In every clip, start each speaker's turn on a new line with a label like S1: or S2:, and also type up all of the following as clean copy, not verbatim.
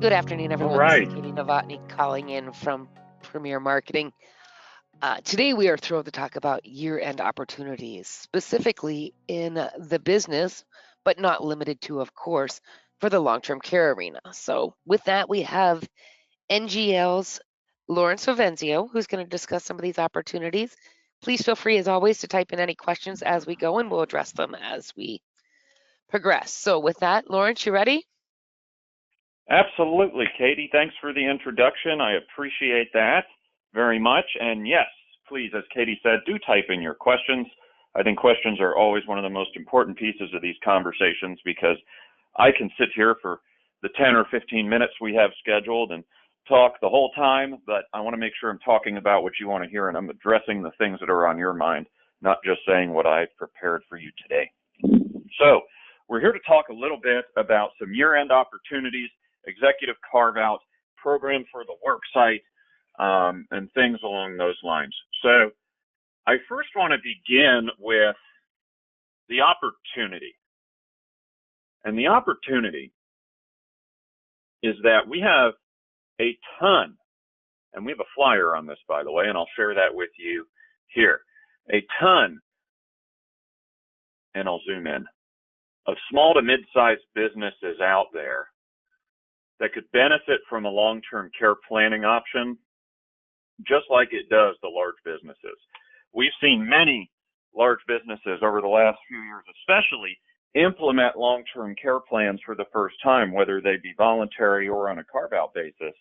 S1: Good afternoon,
S2: All
S1: everyone. This is
S2: right.
S1: Kati Novotny calling in from Premier Marketing. Today, we are thrilled to talk about year-end opportunities, specifically in the business, but not limited to, of course, for the long-term care arena. So, with that, we have NGL's Lawrence Vivenzio, who's going to discuss some of these opportunities. Please feel free, as always, to type in any questions as we go, and we'll address them as we progress. So, with that, Lawrence, you ready?
S2: Absolutely, Katie. Thanks for the introduction. I appreciate that very much. And yes, please, as Katie said, do type in your questions. I think questions are always one of the most important pieces of these conversations because I can sit here for the 10 or 15 minutes we have scheduled and talk the whole time, but I want to make sure I'm talking about what you want to hear and I'm addressing the things that are on your mind, not just saying what I've prepared for you today. So we're here to talk a little bit about some year-end opportunities, executive carve-out, program for the work site, and things along those lines. So I first want to begin with the opportunity. And the opportunity is that we have a ton, and we have a flyer on this, by the way, and I'll share that with you here, a ton, and I'll zoom in, of small to mid-sized businesses out there that could benefit from a long-term care planning option, just like it does the large businesses. We've seen many large businesses over the last few years, especially, implement long-term care plans for the first time, whether they be voluntary or on a carve-out basis.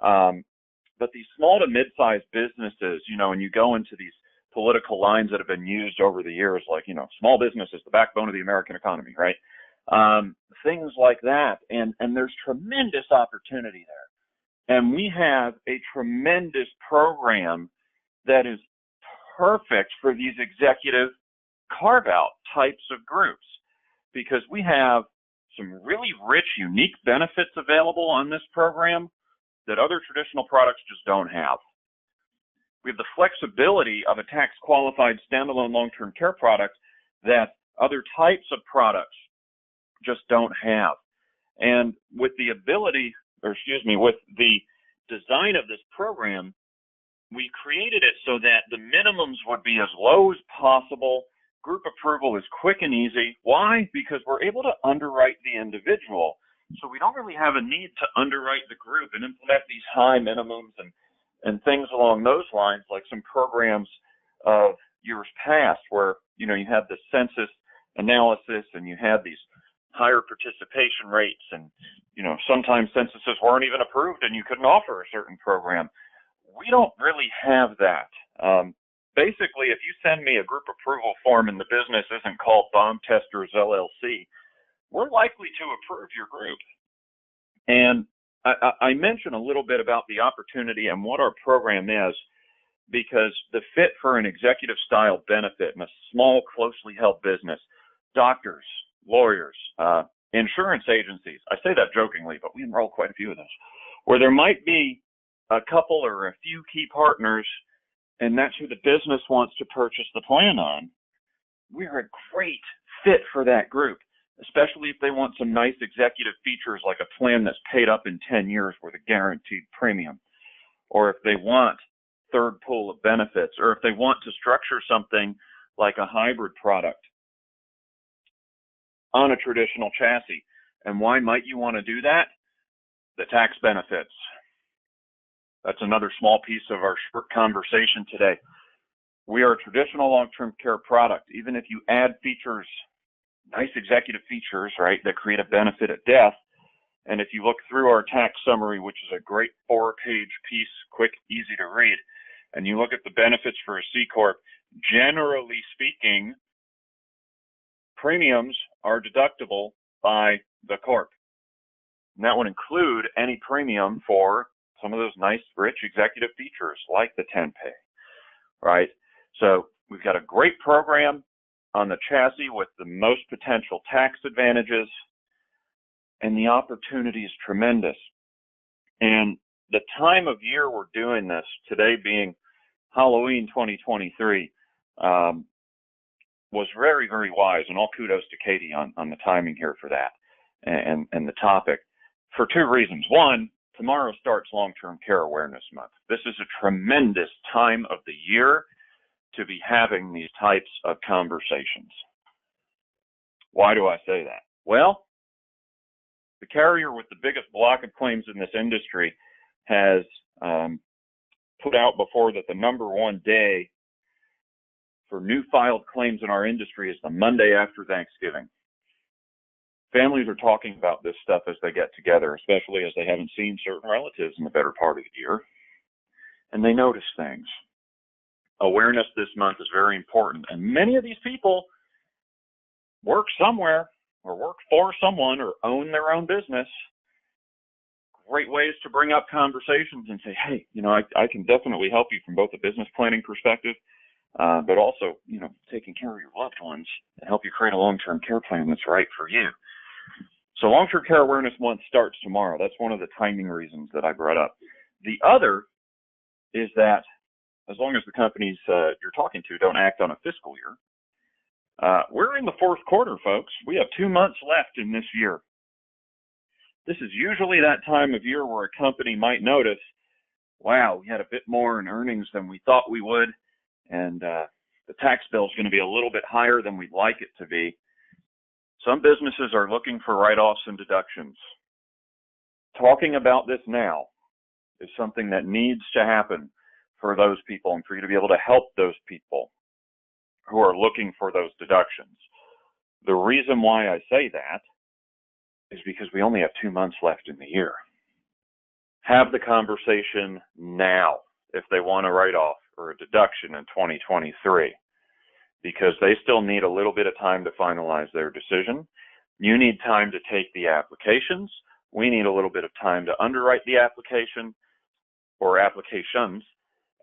S2: But these small to mid-sized businesses, and you go into these political lines that have been used over the years, like, small business is the backbone of the American economy, right? Things like that. And there's tremendous opportunity there. And we have a tremendous program that is perfect for these executive carve-out types of groups because we have some really rich, unique benefits available on this program that other traditional products just don't have. We have the flexibility of a tax-qualified standalone long-term care product that other types of products just don't have. And with the with the design of this program, we created it so that the minimums would be as low as possible. Group approval is quick and easy. Why? Because we're able to underwrite the individual. So we don't really have a need to underwrite the group and implement these high minimums and things along those lines, like some programs of years past where, you had the census analysis and you had these higher participation rates and, sometimes censuses weren't even approved and you couldn't offer a certain program. We don't really have that. Basically, if you send me a group approval form and the business isn't called Bomb Testers LLC, we're likely to approve your group. And I mentioned a little bit about the opportunity and what our program is because the fit for an executive style benefit in a small, closely held business, doctors, lawyers, insurance agencies, I say that jokingly, but we enroll quite a few of those, where there might be a couple or a few key partners, and that's who the business wants to purchase the plan on. We're a great fit for that group, especially if they want some nice executive features like a plan that's paid up in 10 years with a guaranteed premium, or if they want third pool of benefits, or if they want to structure something like a hybrid product on a traditional chassis. And why might you want to do that? The tax benefits. That's another small piece of our short conversation today. We are a traditional long-term care product. Even if you add features, nice executive features, right, that create a benefit at death, and if you look through our tax summary, which is a great 4-page piece, quick, easy to read, and you look at the benefits for a C Corp, generally speaking, premiums are deductible by the Corp. And that would include any premium for some of those nice, rich executive features like the 10-pay, right? So we've got a great program on the chassis with the most potential tax advantages, and the opportunity is tremendous. And the time of year we're doing this, today being Halloween 2023, was very, very wise, and all kudos to Katie on the timing here for that and the topic. for two reasons. One, tomorrow starts Long-Term Care Awareness Month. This is a tremendous time of the year to be having these types of conversations. Why do I say that? Well, the carrier with the biggest block of claims in this industry has put out before that the number one day for new filed claims in our industry is the Monday after Thanksgiving. Families are talking about this stuff as they get together, especially as they haven't seen certain relatives in the better part of the year, and they notice things. Awareness this month is very important, and many of these people work somewhere or work for someone or own their own business. Great ways to bring up conversations and say, hey, I can definitely help you from both a business planning perspective, but also, taking care of your loved ones and help you create a long-term care plan that's right for you. So Long-Term Care Awareness Month starts tomorrow. That's one of the timing reasons that I brought up. The other is that as long as the companies you're talking to don't act on a fiscal year, we're in the fourth quarter, folks. We have 2 months left in this year. This is usually that time of year where a company might notice, wow, we had a bit more in earnings than we thought we would, and the tax bill is going to be a little bit higher than we'd like it to be. Some businesses are looking for write-offs and deductions. Talking about this now is something that needs to happen for those people and for you to be able to help those people who are looking for those deductions. The reason why I say that is because we only have 2 months left in the year. Have the conversation now if they want a write-off or a deduction in 2023, because they still need a little bit of time to finalize their decision. You need time to take the applications. We need a little bit of time to underwrite the application or applications,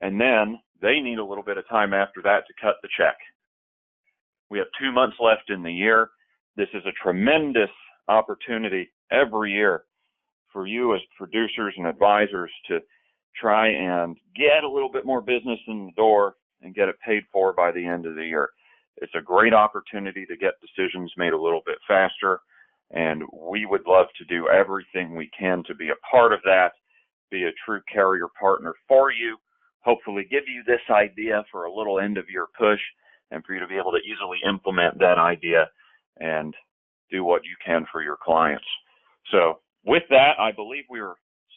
S2: and then they need a little bit of time after that to cut the check. We have 2 months left in the year. This is a tremendous opportunity every year for you as producers and advisors to try and get a little bit more business in the door and get it paid for by the end of the year. It's a great opportunity to get decisions made a little bit faster, and we would love to do everything we can to be a part of that, be a true carrier partner for you, hopefully give you this idea for a little end of year push, and for you to be able to easily implement that idea and do what you can for your clients. So with that, I believe we were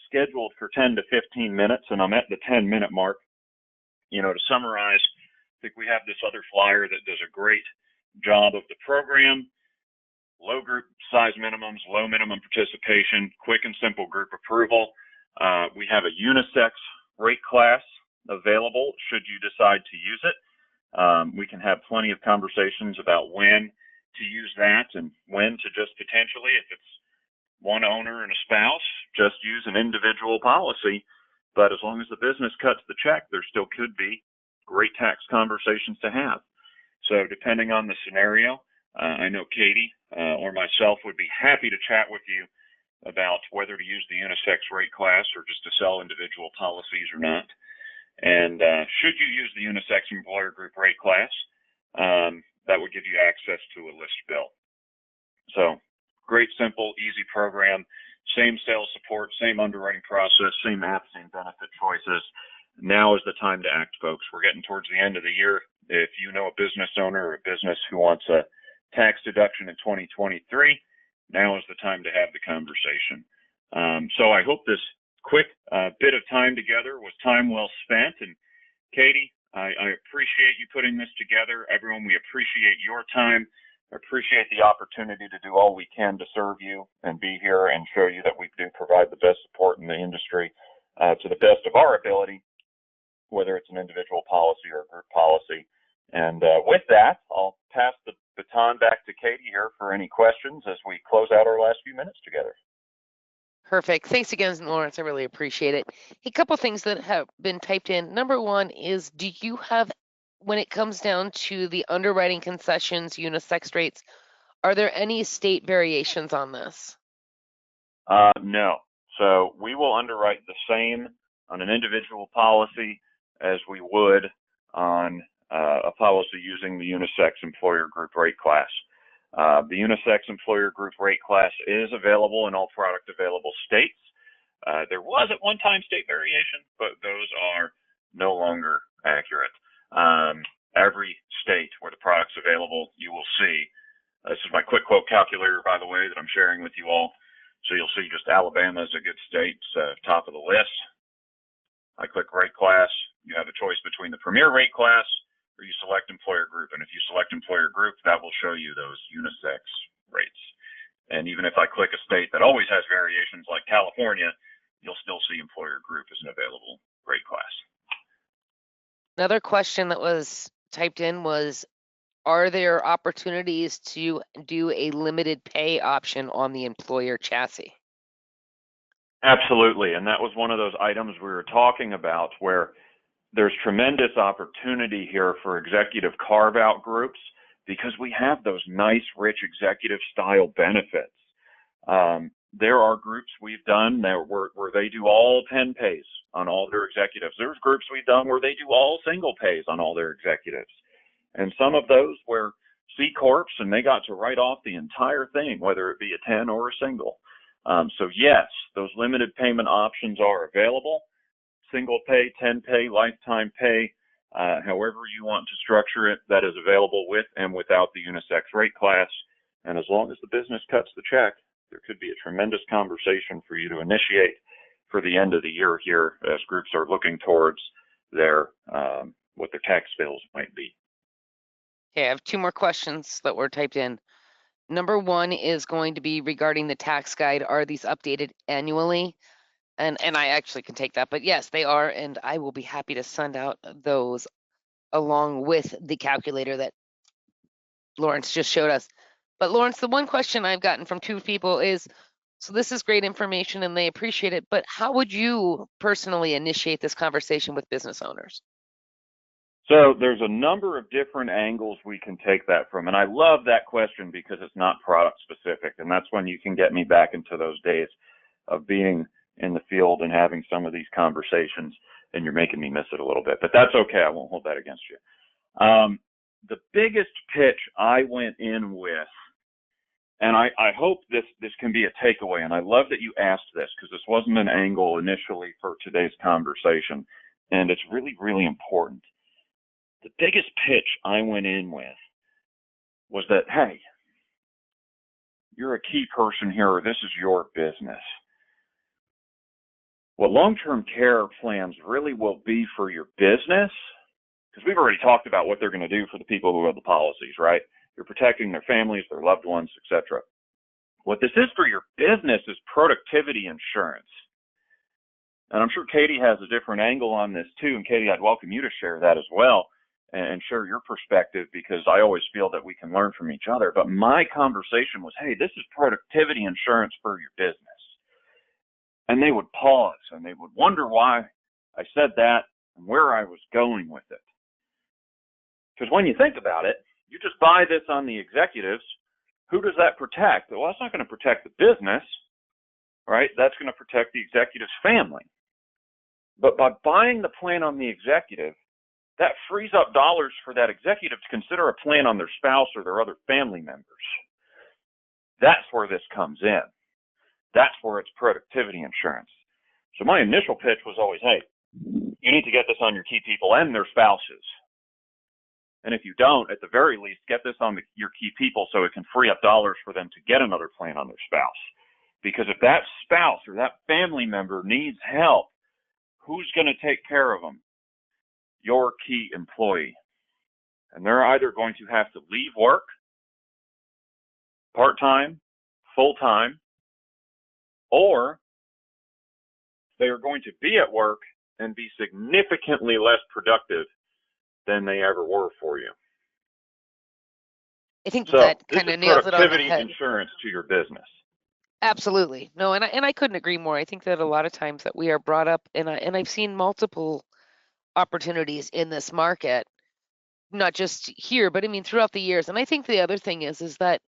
S2: scheduled for 10 to 15 minutes, and I'm at the 10-minute mark. To summarize, I think we have this other flyer that does a great job of the program. Low group size minimums, low minimum participation, quick and simple group approval. We have a unisex rate class available should you decide to use it. We can have plenty of conversations about when to use that and when to just potentially, if it's one owner and a spouse, just use an individual policy. But as long as the business cuts the check, there still could be great tax conversations to have. So depending on the scenario, I know Katie or myself would be happy to chat with you about whether to use the unisex rate class or just to sell individual policies or not. And should you use the unisex employer group rate class, that would give you access to a list bill. So great, simple, easy program. Same sales support, same underwriting process, same app, same benefit choices. Now is the time to act, folks. We're getting towards the end of the year. If you know a business owner or a business who wants a tax deduction in 2023, now is the time to have the conversation. So I hope this quick bit of time together was time well spent. And Katie, I appreciate you putting this together. Everyone, we appreciate your time. I appreciate the opportunity to do all we can to serve you and be here and show you that we do provide the best support in the industry to the best of our ability, whether it's an individual policy or a group policy. And with that, I'll pass the baton back to Katie here for any questions as we close out our last few minutes together.
S1: Perfect. Thanks again, Lawrence. I really appreciate it. A couple things that have been typed in. Number one is, do you have, when it comes down to the underwriting concessions, unisex rates, are there any state variations on this?
S2: No. So we will underwrite the same on an individual policy as we would on a policy using the unisex employer group rate class. The unisex employer group rate class is available in all product available states. There was at one time state variation, but those are no longer accurate. Every state where the product's available, you will see. This is my quick quote calculator, by the way, that I'm sharing with you all. So you'll see just Alabama is a good state, top of the list. I click rate class. You have a choice between the premier rate class or you select employer group. And if you select employer group, that will show you those unisex rates. And even if I click a state that always has variations like California, you'll still see employer group as an available rate class.
S1: Another question that was typed in was, are there opportunities to do a limited pay option on the employer chassis?
S2: Absolutely. And that was one of those items we were talking about where there's tremendous opportunity here for executive carve-out groups because we have those nice, rich executive style benefits. There are groups we've done where they do all 10 pays on all their executives. There's groups we've done where they do all single pays on all their executives. And some of those were C Corps and they got to write off the entire thing, whether it be a 10 or a single. So yes, those limited payment options are available. Single pay, 10 pay, lifetime pay, however you want to structure it, that is available with and without the unisex rate class. And as long as the business cuts the check, there could be a tremendous conversation for you to initiate for the end of the year here as groups are looking towards their what their tax bills might be.
S1: Okay, I have two more questions that were typed in. Number one is going to be regarding the tax guide. Are these updated annually? And I actually can take that, but yes, they are, and I will be happy to send out those along with the calculator that Lawrence just showed us. But Lawrence, the one question I've gotten from two people is, so this is great information and they appreciate it, but how would you personally initiate this conversation with business owners?
S2: So there's a number of different angles we can take that from. And I love that question because it's not product specific. And that's when you can get me back into those days of being in the field and having some of these conversations. And you're making me miss it a little bit, but that's okay. I won't hold that against you. The biggest pitch I went in with, and I hope this can be a takeaway. And I love that you asked this because this wasn't an angle initially for today's conversation. And it's really, really important. The biggest pitch I went in with was that, hey, you're a key person here, or this is your business. What long-term care plans really will be for your business, because we've already talked about what they're going to do for the people who have the policies, right? You're protecting their families, their loved ones, etc. What this is for your business is productivity insurance. And I'm sure Katie has a different angle on this too. And Katie, I'd welcome you to share that as well and share your perspective because I always feel that we can learn from each other. But my conversation was, hey, this is productivity insurance for your business. And they would pause and they would wonder why I said that and where I was going with it. Because when you think about it, you just buy this on the executives. Who does that protect? Well, that's not going to protect the business, right? That's going to protect the executive's family. But by buying the plan on the executive, that frees up dollars for that executive to consider a plan on their spouse or their other family members. That's where this comes in. That's where it's productivity insurance. So my initial pitch was always, hey, you need to get this on your key people and their spouses. And if you don't, at the very least, get this on your key people so it can free up dollars for them to get another plan on their spouse. Because if that spouse or that family member needs help, who's going to take care of them? Your key employee. And they're either going to have to leave work, part-time, full-time, or they are going to be at work and be significantly less productive than they ever were for you.
S1: I think that kind of nails it on the head.
S2: Productivity insurance to your business.
S1: Absolutely. No, and I couldn't agree more. I think that a lot of times that we are brought up, and I've seen multiple opportunities in this market, not just here, but I mean throughout the years. And I think the other thing is that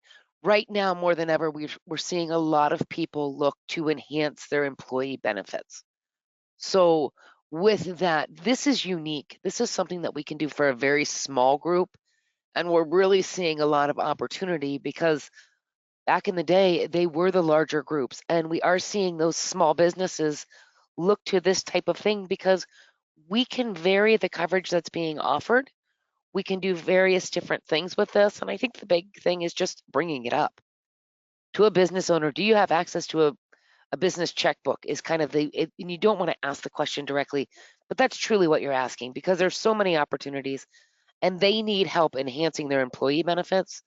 S1: right now more than ever we're seeing a lot of people look to enhance their employee benefits. So with that, this is unique. This is something that we can do for a very small group. And we're really seeing a lot of opportunity because back in the day, they were the larger groups. And we are seeing those small businesses look to this type of thing because we can vary the coverage that's being offered. We can do various different things with this. And I think the big thing is just bringing it up to a business owner. Do you have access to a business checkbook? Is kind of and you don't want to ask the question directly, but that's truly what you're asking because there's so many opportunities and they need help enhancing their employee benefits,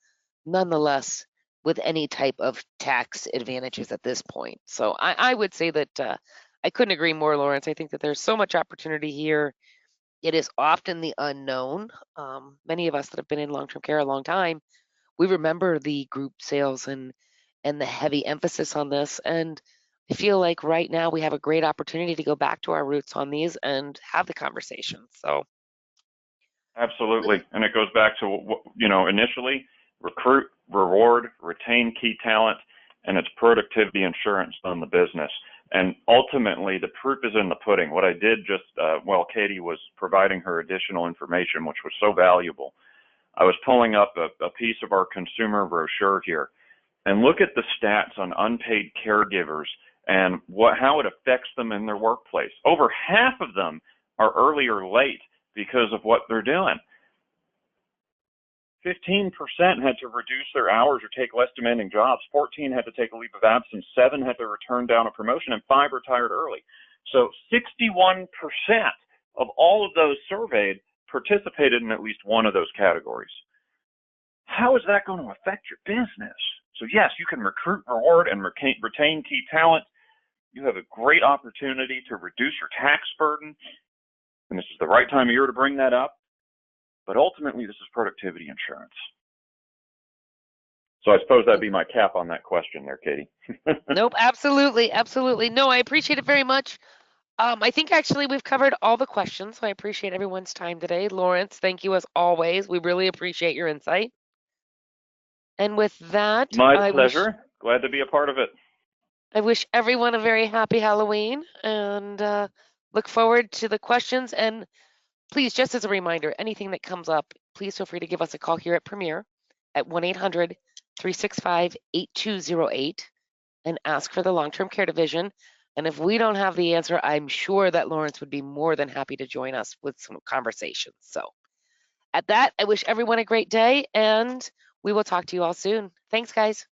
S1: nonetheless, with any type of tax advantages at this point. So I would say that I couldn't agree more, Lawrence. I think that there's so much opportunity here. It is often the unknown. Many of us that have been in long-term care a long time, we remember the group sales and the heavy emphasis on this. And I feel like right now we have a great opportunity to go back to our roots on these and have the conversation. So
S2: Absolutely. And it goes back to, initially recruit, reward, retain key talent, and it's productivity insurance on the business. And ultimately, the proof is in the pudding. What I did just while Katie was providing her additional information, which was so valuable, I was pulling up a piece of our consumer brochure here. And look at the stats on unpaid caregivers and how it affects them in their workplace. Over half of them are early or late because of what they're doing. 15% had to reduce their hours or take less demanding jobs. 14 had to take a leave of absence. 7 had to turn down a promotion, and 5 retired early. So 61% of all of those surveyed participated in at least one of those categories. How is that going to affect your business? So yes, you can recruit, reward, and retain key talent. You have a great opportunity to reduce your tax burden, and this is the right time of year to bring that up. But ultimately, this is productivity insurance. So I suppose that'd be my cap on that question there, Katie.
S1: Nope, absolutely, absolutely. No, I appreciate it very much. I think actually we've covered all the questions, so I appreciate everyone's time today. Lawrence, thank you as always. We really appreciate your insight. And with that,
S2: My pleasure. Glad to be a part of it.
S1: I wish everyone a very happy Halloween and look forward to the questions. And please, just as a reminder, anything that comes up, please feel free to give us a call here at Premier at 1-800-365-8208 and ask for the long-term care division. And if we don't have the answer, I'm sure that Lawrence would be more than happy to join us with some conversations. So at that, I wish everyone a great day and we will talk to you all soon. Thanks, guys.